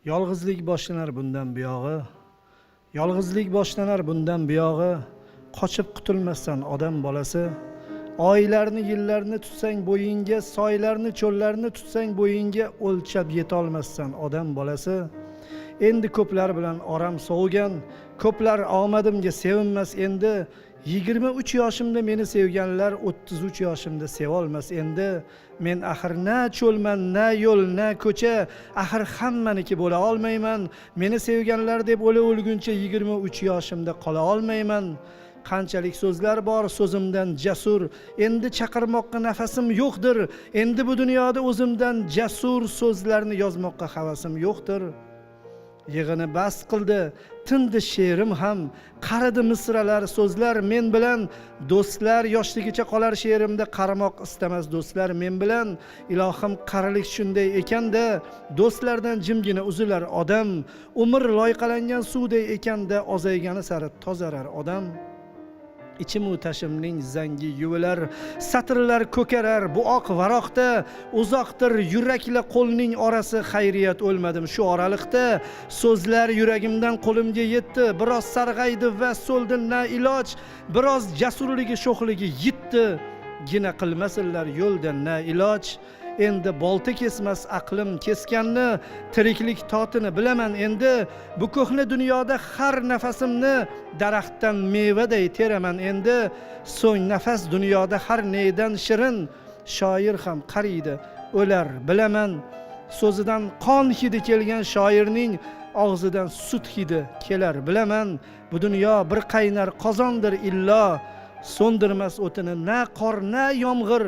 Yolg'izlik boshlanar bundan buyog'i. Yolg'izlik boshlanar bundan buyog'i. Qochib qutulmassan odam bolasi. Oylarni, yillarni tutsang bo'yingga, soylarni, cho'llarni tutsang bo'yingga o'lchab yetolmassan odam bolasi. Endi ko'plar bilan oram sovigan, ko'plar omadimga sevinmas endi. 23 yoshimda meni sevganlar 33 yoshimda sevolmas endi. Men axir na cho'lman, na yo'l, na ko'cha, axir hammaniki bo'la olmayman. Meni sevganlar deb o'lguncha 23 yoshimda qola olmayman. Qanchalik so'zlar bor so'zimdan jasur, endi chaqirmoqqa nafasim yo'qdir. Endi bu dunyoda o'zimdan jasur so'zlarni yozmoqqa havasim yo'qdir. Yig'ini bas qildi, tindi she'rim ham, qaridi misralar, so'zlar men bilan. Do'stlar yoshligicha qolar she'rimda, qaramoq istamas do'stlar men bilan. Ilohim qarilik shunday ekanda, do'stlardan jimgina uzilar odam. Umr loyqalangan suvday ekanda, ozaygani sari tozarar odam. İchimu tashimning zangi yuvilar, satrlar ko'karar bu oq varoqda. Uzoqdir yurakla qo'lning orasi, xayriyat o'lmadim shu oraliqda. So'zlar yuragimdan qo'limga yetdi, biroz sarg'aydi va so'ldi na iloj. Biroz jasurligi sho'xligi yitdi, gina qilmasinlar yo'lda na iloj. Endi bolta kesmas aqlim kesganni, tiriklik totini bilaman endi. Bu ko'hna dunyoda har nafasimni daraxtdan mevaday teraman endi. So'ng nafas dunyoda har neydan shirin, shoir ham qariydi o'lar bilaman. So'zidan qon hidi kelgan shoirning og'zidan sut hidi kelar bilaman. Bu dunyo bir qaynar qozondir illo, so'ndirmas o'tini na qor na yomg'ir.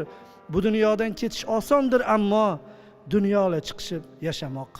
Bu dunyodan ketish osondir ammo dunyoga chiqishib yashamoq